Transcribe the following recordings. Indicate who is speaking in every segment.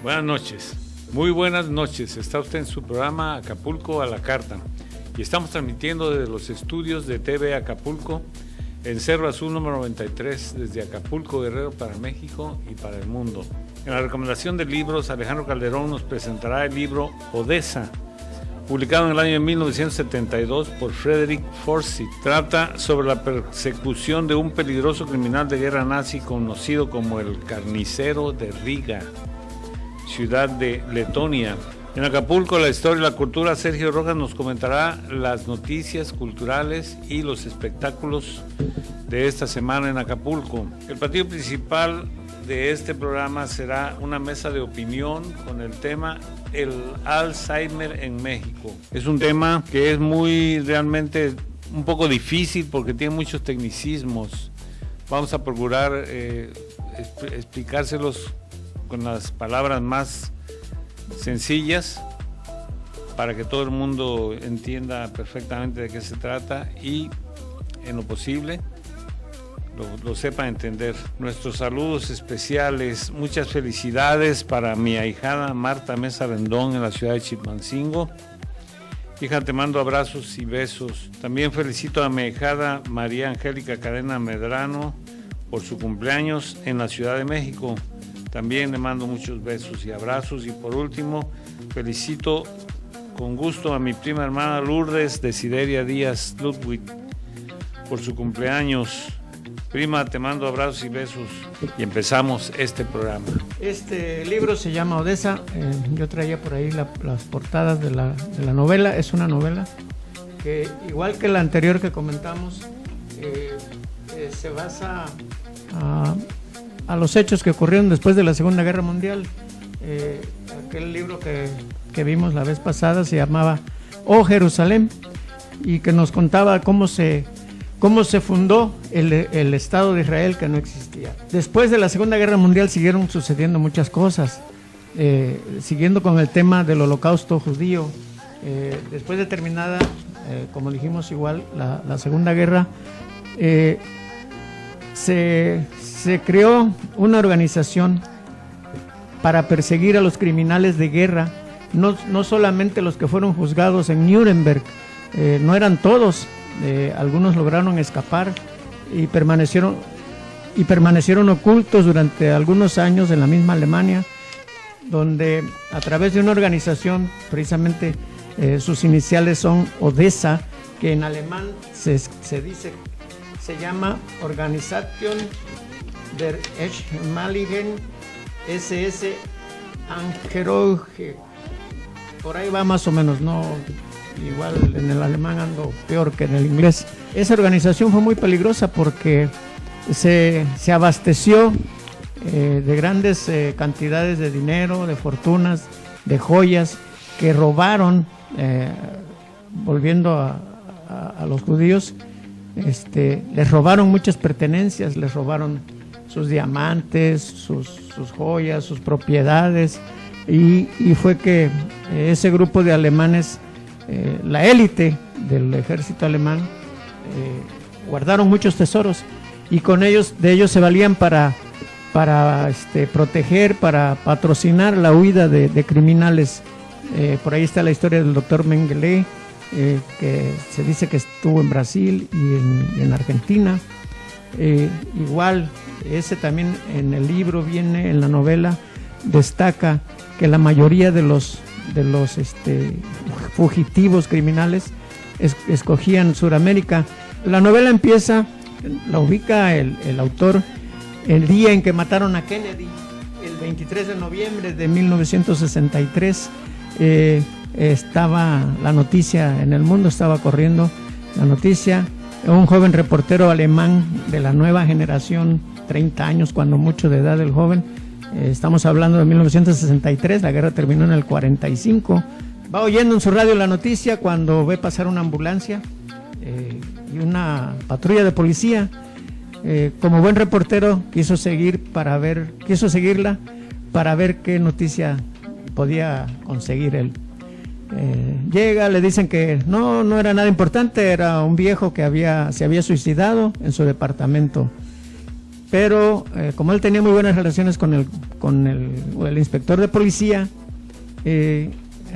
Speaker 1: Buenas noches, muy buenas noches. Está usted en su programa Acapulco a la Carta y estamos transmitiendo desde los estudios de TV Acapulco en Cerro Azul número 93 desde Acapulco, Guerrero, para México y para el mundo. En la recomendación de libros, Alejandro Calderón nos presentará el libro Odessa, publicado en el año 1972 por Frederick Forsyth. Trata sobre la persecución de un peligroso criminal de guerra nazi conocido como el Carnicero de Riga, ciudad de Letonia. En Acapulco, la historia y la cultura, Sergio Rojas nos comentará las noticias culturales y los espectáculos de esta semana en Acapulco. El platillo principal de este programa será una mesa de opinión con el tema el Alzheimer en México. Es un tema que es realmente un poco difícil porque tiene muchos tecnicismos. Vamos a procurar explicárselos con las palabras más sencillas para que todo el mundo entienda perfectamente de qué se trata y en lo posible lo sepa entender. Nuestros saludos especiales, muchas felicidades para mi ahijada Marta Mesa Rendón en la ciudad de Chilpancingo. Hija, te mando abrazos y besos. También felicito a mi ahijada María Angélica Cadena Medrano por su cumpleaños en la Ciudad de México. También le mando muchos besos y abrazos. Y por último, felicito con gusto a mi prima hermana Lourdes Desideria Díaz Ludwig por su cumpleaños. Prima, te mando abrazos y besos y empezamos este programa.
Speaker 2: Este libro se llama Odessa. Yo traía por ahí las portadas de la novela. Es una novela que, igual que la anterior que comentamos, se basa a los hechos que ocurrieron después de la Segunda Guerra Mundial. Aquel libro que vimos la vez pasada se llamaba Oh Jerusalén, y que nos contaba cómo se fundó el Estado de Israel, que no existía. Después de la Segunda Guerra Mundial siguieron sucediendo muchas cosas, siguiendo con el tema del Holocausto judío. Después de terminada, como dijimos, igual la Segunda Guerra, se creó una organización para perseguir a los criminales de guerra, no solamente los que fueron juzgados en Nuremberg, no eran todos. Algunos lograron escapar y permanecieron ocultos durante algunos años en la misma Alemania, donde a través de una organización, precisamente sus iniciales son Odessa, que en alemán se llama Organisation der Ehemaligen SS Angehörige. Por ahí va más o menos, no. Igual en el alemán ando peor que en el inglés. Esa organización fue muy peligrosa porque se abasteció de grandes cantidades de dinero, de fortunas, de joyas que robaron, volviendo a los judíos, les robaron muchas pertenencias, les robaron sus diamantes, sus joyas, sus propiedades, y fue que ese grupo de alemanes, la élite del ejército alemán, guardaron muchos tesoros y de ellos se valían para proteger, para patrocinar la huida de criminales. Por ahí está la historia del doctor Mengele, que se dice que estuvo en Brasil y en Argentina. Igual, ese también en el libro viene, en la novela destaca que la mayoría de los fugitivos criminales escogían Sudamérica. La novela empieza, la ubica el autor, el día en que mataron a Kennedy, el 23 de noviembre de 1963. Estaba la noticia en el mundo, estaba corriendo la noticia. Un joven reportero alemán de la nueva generación, 30 años cuando mucho de edad del joven, estamos hablando de 1963, la guerra terminó en el 45, va oyendo en su radio la noticia cuando ve pasar una ambulancia y una patrulla de policía. Como buen reportero quiso seguirla para ver qué noticia podía conseguir él. Llega, le dicen que no era nada importante, era un viejo que se había suicidado en su departamento. Pero como él tenía muy buenas relaciones con con el inspector de policía.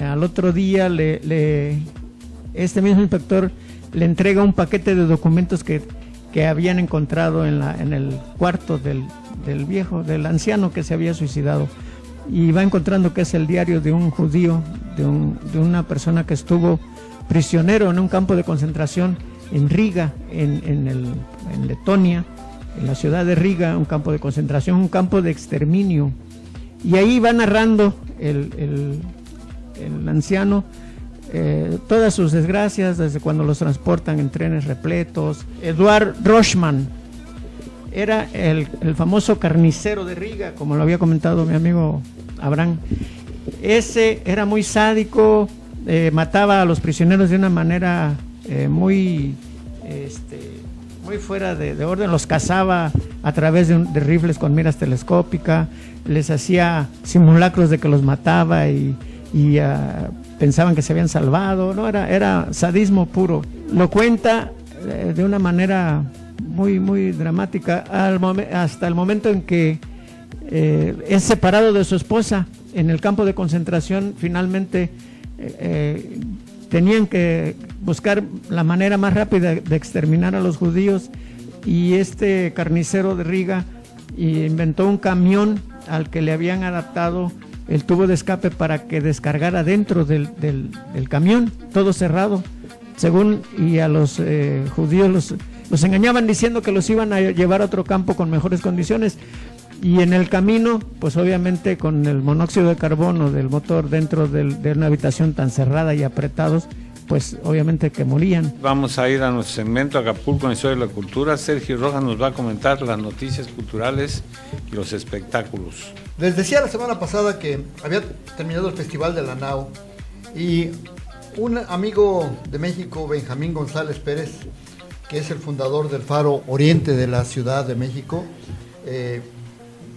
Speaker 2: Al otro día este mismo inspector le entrega un paquete de documentos que habían encontrado en el cuarto del anciano que se había suicidado, y va encontrando que es el diario de un judío, de una persona que estuvo prisionero en un campo de concentración en Riga, en Letonia, en la ciudad de Riga, un campo de concentración, un campo de exterminio. Y ahí va narrando el anciano todas sus desgracias, desde cuando los transportan en trenes repletos. Eduard Rochman era el famoso carnicero de Riga, como lo había comentado mi amigo Abraham. Ese era muy sádico, mataba a los prisioneros de una manera muy fuera de orden, los cazaba a través de rifles con miras telescópicas, les hacía simulacros de que los mataba y pensaban que se habían salvado, ¿no? Era sadismo puro. Lo cuenta de una manera muy, muy dramática, hasta el momento en que es separado de su esposa en el campo de concentración. Finalmente tenían que buscar la manera más rápida de exterminar a los judíos, y este carnicero de Riga inventó un camión al que le habían adaptado el tubo de escape para que descargara dentro del camión, todo cerrado, y a los judíos los engañaban diciendo que los iban a llevar a otro campo con mejores condiciones, y en el camino, pues obviamente con el monóxido de carbono del motor dentro de una habitación tan cerrada y apretados, pues obviamente que morían.
Speaker 1: Vamos a ir a nuestro segmento Acapulco en la historia de la cultura. Sergio Rojas nos va a comentar las noticias culturales y los espectáculos.
Speaker 3: Les decía la semana pasada que había terminado el Festival de la Nao, y un amigo de México, Benjamín González Pérez, que es el fundador del Faro Oriente de la Ciudad de México,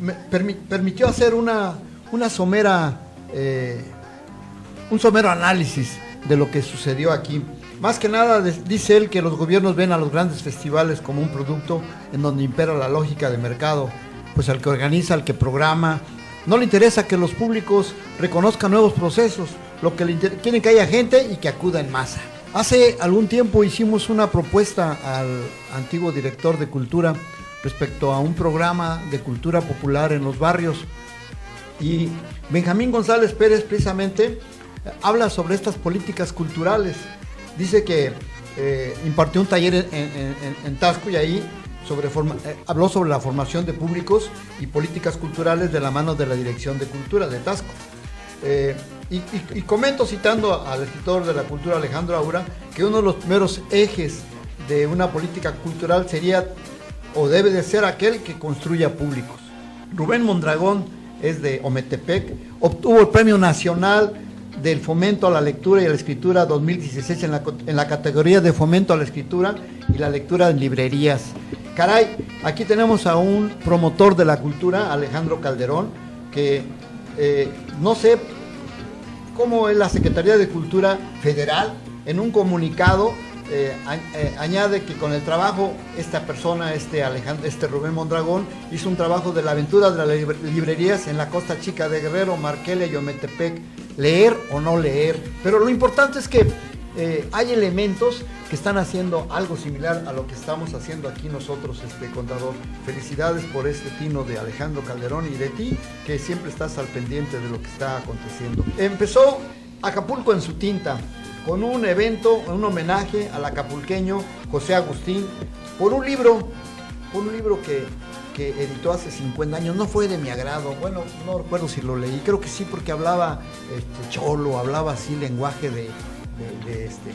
Speaker 3: me permitió hacer un somero análisis de lo que sucedió aquí. Más que nada, dice él que los gobiernos ven a los grandes festivales como un producto en donde impera la lógica de mercado, pues al que organiza, al que programa, no le interesa que los públicos reconozcan nuevos procesos, lo que quieren que haya gente y que acuda en masa. Hace algún tiempo hicimos una propuesta al antiguo director de Cultura respecto a un programa de cultura popular en los barrios, y Benjamín González Pérez precisamente habla sobre estas políticas culturales. Dice que impartió un taller en Taxco, y ahí habló sobre la formación de públicos y políticas culturales de la mano de la Dirección de Cultura de Taxco. Y comento, citando al escritor de la cultura Alejandro Aura, que uno de los primeros ejes de una política cultural sería o debe de ser aquel que construya públicos. Rubén Mondragón es de Ometepec, obtuvo el Premio Nacional del Fomento a la Lectura y a la Escritura 2016 en la categoría de Fomento a la Escritura y la Lectura en librerías. Caray, aquí tenemos a un promotor de la cultura, Alejandro Calderón, que no sé cómo es la Secretaría de Cultura Federal, en un comunicado añade que con el trabajo esta persona, Rubén Mondragón, hizo un trabajo de la aventura de las librerías en la Costa Chica de Guerrero, Marquelia y Ometepec. Leer o no leer, pero lo importante es que hay elementos que están haciendo algo similar a lo que estamos haciendo aquí nosotros, contador. Felicidades por este tino de Alejandro Calderón, y de ti, que siempre estás al pendiente de lo que está aconteciendo. Empezó Acapulco en su tinta, con un evento, un homenaje al acapulqueño José Agustín, por un libro que editó hace 50 años. No fue de mi agrado, bueno, no recuerdo si lo leí, creo que sí, porque hablaba cholo, hablaba así lenguaje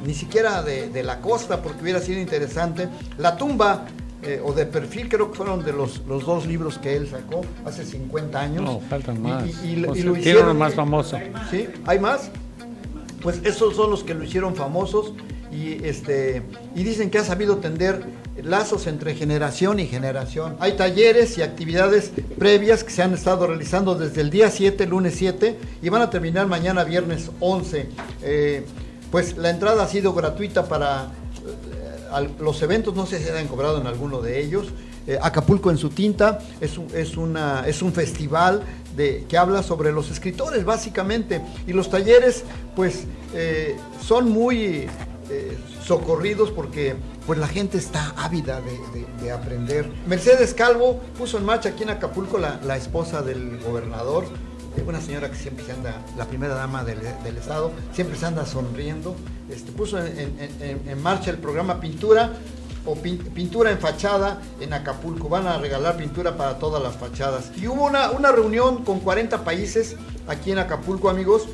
Speaker 3: ni siquiera de la costa, porque hubiera sido interesante. La tumba o de perfil, creo que fueron de los dos libros que él sacó hace 50 años.
Speaker 1: No, faltan más.
Speaker 3: Y lo
Speaker 1: tiene
Speaker 3: hicieron,
Speaker 1: uno más famoso.
Speaker 3: ¿Sí? ¿Hay más? Pues esos son los que lo hicieron famosos, y dicen que ha sabido tender lazos entre generación y generación. Hay talleres y actividades previas que se han estado realizando desde el día 7, lunes 7, y van a terminar mañana viernes 11. Pues la entrada ha sido gratuita para los eventos, no sé si han cobrado en alguno de ellos. Acapulco en su tinta, es un festival que habla sobre los escritores básicamente, y los talleres pues son muy socorridos porque pues la gente está ávida de aprender. Mercedes Calvo puso en marcha aquí en Acapulco, la esposa del gobernador, una señora que siempre se anda, la primera dama del estado, siempre se anda sonriendo, puso en marcha el programa Pintura Pintura en Fachada en Acapulco. Van a regalar pintura para todas las fachadas. Y hubo una reunión con 40 países aquí en Acapulco, amigos,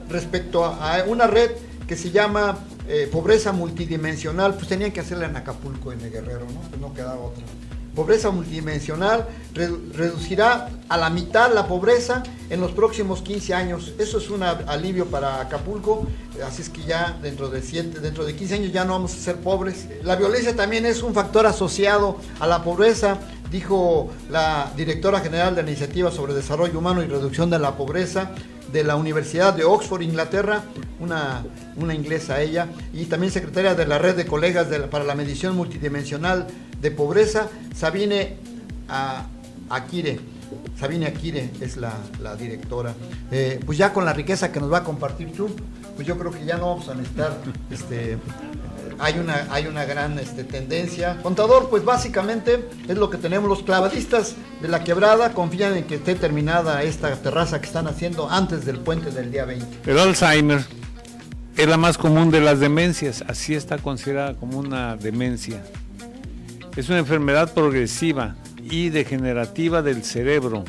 Speaker 3: respecto a una red que se llama pobreza multidimensional. Pues tenían que hacerla en Acapulco, en el Guerrero, ¿no? Pues no quedaba otra. Pobreza multidimensional reducirá a la mitad la pobreza en los próximos 15 años. Eso es un alivio para Acapulco, así es que ya dentro de 15 años ya no vamos a ser pobres. La violencia también es un factor asociado a la pobreza, dijo la directora general de la Iniciativa sobre Desarrollo Humano y Reducción de la Pobreza de la Universidad de Oxford, Inglaterra, una inglesa ella, y también secretaria de la Red de Colegas para la Medición Multidimensional de Pobreza, Sabine Akire. Sabine Akire es la directora. Pues ya con la riqueza que nos va a compartir Trump, pues yo creo que ya no vamos a necesitar, hay una gran tendencia. Contador, pues básicamente es lo que tenemos. Los clavadistas de la Quebrada confían en que esté terminada esta terraza que están haciendo antes del puente del día 20.
Speaker 1: El Alzheimer es la más común de las demencias, así está considerada como una demencia. Es una enfermedad progresiva y degenerativa del cerebro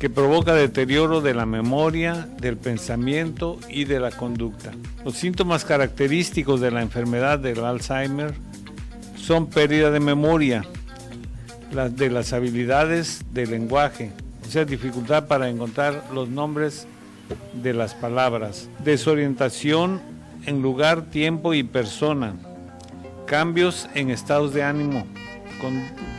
Speaker 1: que provoca deterioro de la memoria, del pensamiento y de la conducta. Los síntomas característicos de la enfermedad del Alzheimer son pérdida de memoria, de las habilidades del lenguaje, o sea, dificultad para encontrar los nombres de las palabras, desorientación en lugar, tiempo y persona, cambios en estados de ánimo,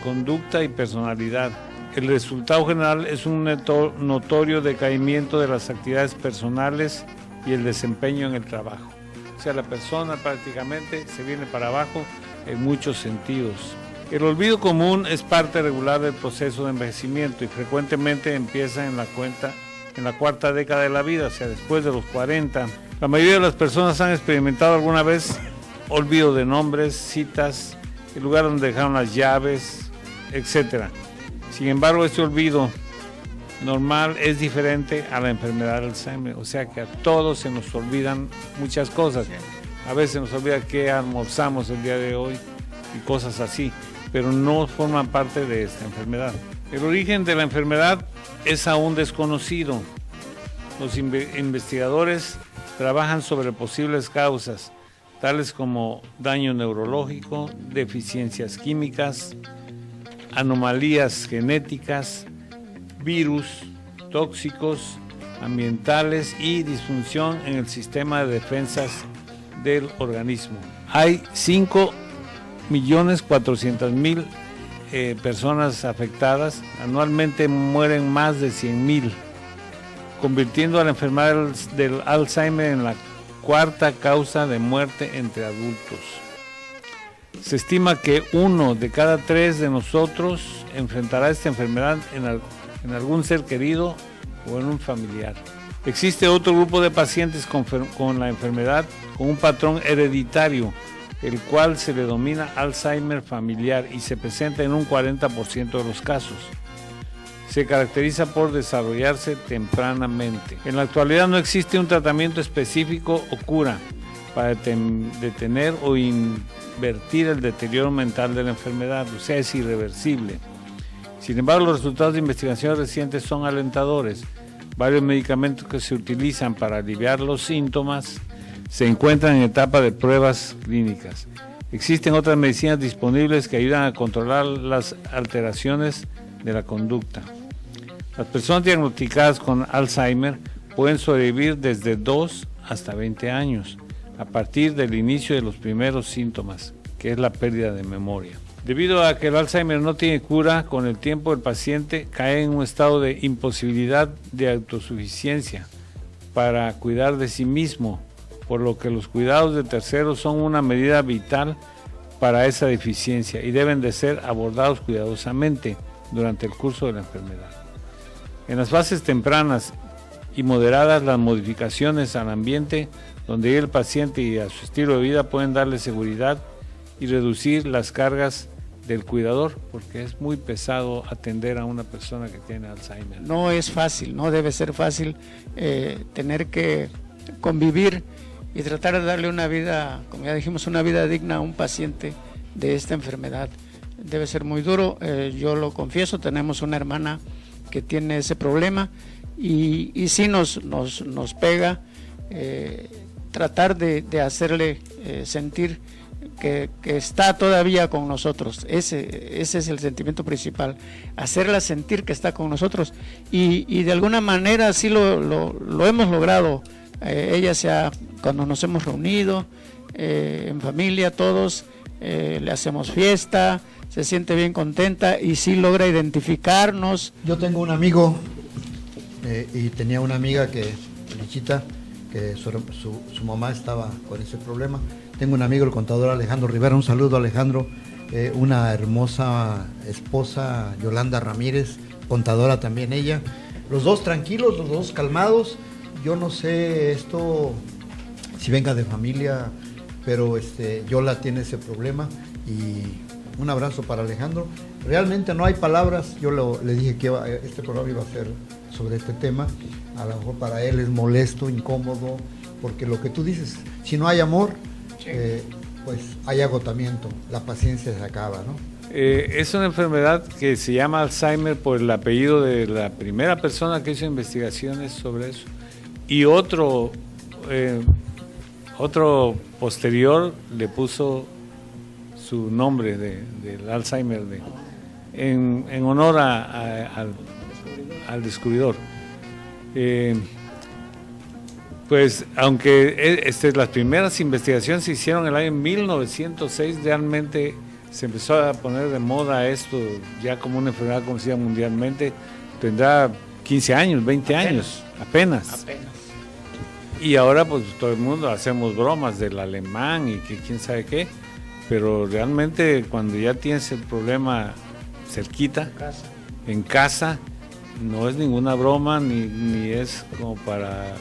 Speaker 1: conducta y personalidad. El resultado general es un notorio decaimiento de las actividades personales y el desempeño en el trabajo. O sea, la persona prácticamente se viene para abajo en muchos sentidos. El olvido común es parte regular del proceso de envejecimiento y frecuentemente empieza en la cuarta década de la vida, o sea, después de los 40. La mayoría de las personas han experimentado alguna vez olvido de nombres, citas, el lugar donde dejaron las llaves, etc. Sin embargo, este olvido normal es diferente a la enfermedad de Alzheimer, o sea que a todos se nos olvidan muchas cosas. A veces nos olvida qué almorzamos el día de hoy y cosas así, pero no forman parte de esta enfermedad. El origen de la enfermedad es aún desconocido. Los investigadores trabajan sobre posibles causas, tales como daño neurológico, deficiencias químicas, anomalías genéticas, virus, tóxicos, ambientales y disfunción en el sistema de defensas del organismo. Hay 5.400.000 personas afectadas, anualmente mueren más de 100.000, convirtiendo a la enfermedad del Alzheimer en la cuarta causa de muerte entre adultos. Se estima que 1 de cada 3 de nosotros enfrentará esta enfermedad en algún ser querido o en un familiar. Existe otro grupo de pacientes con la enfermedad con un patrón hereditario, el cual se le denomina Alzheimer familiar y se presenta en un 40% de los casos. Se caracteriza por desarrollarse tempranamente. En la actualidad no existe un tratamiento específico o cura para detener o invertir el deterioro mental de la enfermedad, o sea, es irreversible. Sin embargo, los resultados de investigaciones recientes son alentadores. Varios medicamentos que se utilizan para aliviar los síntomas se encuentran en etapa de pruebas clínicas. Existen otras medicinas disponibles que ayudan a controlar las alteraciones de la conducta. Las personas diagnosticadas con Alzheimer pueden sobrevivir desde 2 hasta 20 años, a partir del inicio de los primeros síntomas, que es la pérdida de memoria. Debido a que el Alzheimer no tiene cura, con el tiempo el paciente cae en un estado de imposibilidad de autosuficiencia para cuidar de sí mismo, por lo que los cuidados de terceros son una medida vital para esa deficiencia y deben de ser abordados cuidadosamente durante el curso de la enfermedad. En las fases tempranas y moderadas, las modificaciones al ambiente donde vive el paciente y a su estilo de vida pueden darle seguridad y reducir las cargas del cuidador, porque es muy pesado atender a una persona que tiene Alzheimer.
Speaker 2: No es fácil, no debe ser fácil tener que convivir y tratar de darle una vida, como ya dijimos, una vida digna a un paciente de esta enfermedad. Debe ser muy duro, yo lo confieso, tenemos una hermana que tiene ese problema y sí nos pega tratar de hacerle sentir que está todavía con nosotros. Ese es el sentimiento principal, hacerla sentir que está con nosotros y de alguna manera sí lo hemos logrado. Ella cuando nos hemos reunido en familia todos, le hacemos fiesta, se siente bien contenta y sí logra identificarnos.
Speaker 3: Yo tengo un amigo y tenía una amiga Lichita, que su mamá estaba con ese problema. Tengo un amigo, el contador Alejandro Rivera, un saludo Alejandro, una hermosa esposa, Yolanda Ramírez, contadora también ella. Los dos tranquilos, los dos calmados. Yo no sé esto si venga de familia, pero Yola tiene ese problema y un abrazo para Alejandro. Realmente no hay palabras, yo le dije que este programa iba a ser sobre este tema, a lo mejor para él es molesto, incómodo, porque lo que tú dices, si no hay amor, pues hay agotamiento, la paciencia se acaba, ¿no?
Speaker 1: Es una enfermedad que se llama Alzheimer por el apellido de la primera persona que hizo investigaciones sobre eso. Y otro posterior le puso su nombre del Alzheimer en honor al descubridor. Pues aunque las primeras investigaciones se hicieron en el año 1906, realmente se empezó a poner de moda esto ya como una enfermedad conocida mundialmente. Tendrá 15 años, 20 años, apenas. Y ahora pues todo el mundo hacemos bromas del alemán y que quién sabe qué, pero realmente cuando ya tienes el problema cerquita, en casa, no es ninguna broma ni es como para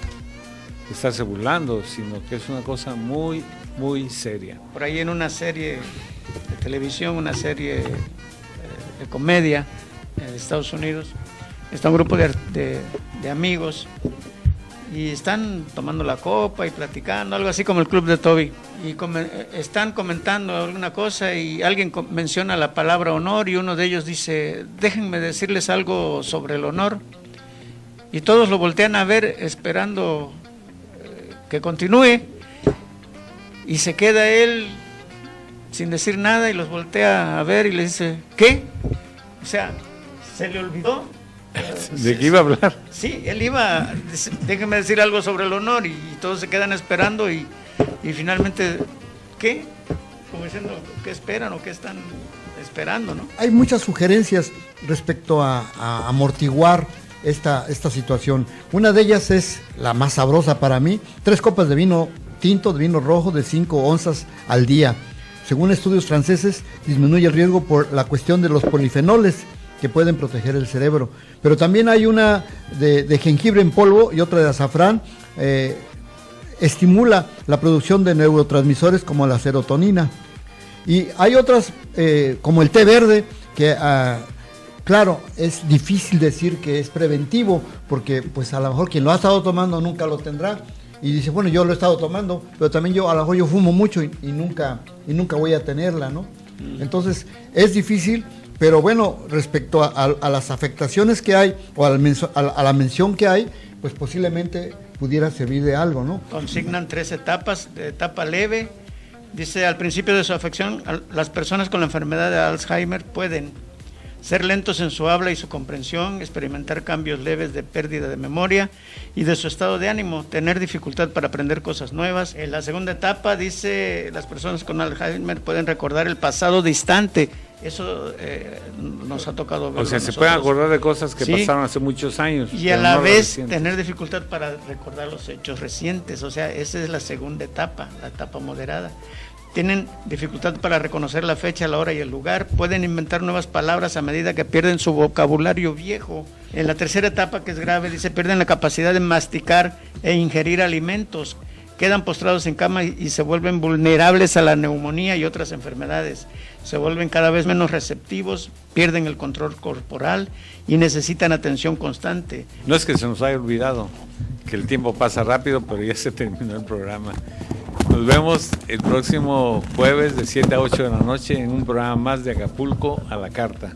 Speaker 1: estarse burlando, sino que es una cosa muy, muy seria.
Speaker 2: Por ahí en una serie de televisión, una serie de comedia de Estados Unidos, está un grupo de amigos y están tomando la copa y platicando, algo así como el Club de Toby, y están comentando alguna cosa y alguien menciona la palabra honor y uno de ellos dice, déjenme decirles algo sobre el honor, y todos lo voltean a ver esperando que continúe y se queda él sin decir nada y los voltea a ver y le dice, ¿qué? O sea, se le olvidó.
Speaker 1: ¿De qué iba a hablar?
Speaker 2: Sí, él iba, déjeme decir algo sobre el honor y todos se quedan esperando y finalmente, ¿qué? Como diciendo, ¿qué esperan o qué están esperando, no?
Speaker 3: Hay muchas sugerencias respecto a amortiguar esta situación. Una de ellas es la más sabrosa para mí, 3 copas de vino tinto, de vino rojo de 5 onzas al día. Según estudios franceses, disminuye el riesgo por la cuestión de los polifenoles que pueden proteger el cerebro. Pero también hay una de jengibre en polvo y otra de azafrán, estimula la producción de neurotransmisores como la serotonina. Y hay otras, como el té verde, que claro, es difícil decir que es preventivo, porque pues a lo mejor quien lo ha estado tomando nunca lo tendrá. Y dice, bueno, yo lo he estado tomando, pero también a lo mejor yo fumo mucho y nunca voy a tenerla, ¿no? Entonces, es difícil, pero bueno, respecto a las afectaciones que hay, o a la mención que hay, pues posiblemente pudiera servir de algo, ¿no?
Speaker 2: Consignan 3 etapas, de etapa leve. Dice, al principio de su afección, las personas con la enfermedad de Alzheimer pueden ser lentos en su habla y su comprensión, experimentar cambios leves de pérdida de memoria y de su estado de ánimo, tener dificultad para aprender cosas nuevas. En la segunda etapa dice, las personas con Alzheimer pueden recordar el pasado distante. Eso nos ha tocado ver.
Speaker 1: O sea, se pueden acordar de cosas que pasaron hace muchos años.
Speaker 2: Y a la vez tener dificultad para recordar los hechos recientes. O sea, esa es la segunda etapa, la etapa moderada. tienen dificultad para reconocer la fecha, la hora y el lugar, pueden inventar nuevas palabras a medida que pierden su vocabulario viejo. En la tercera etapa, que es grave, dice, pierden la capacidad de masticar e ingerir alimentos, quedan postrados en cama y se vuelven vulnerables a la neumonía y otras enfermedades, se vuelven cada vez menos receptivos, pierden el control corporal y necesitan atención constante.
Speaker 1: No es que se nos haya olvidado, que el tiempo pasa rápido, pero ya se terminó el programa. Nos vemos el próximo jueves de 7 a 8 de la noche en un programa más de Acapulco a la Carta.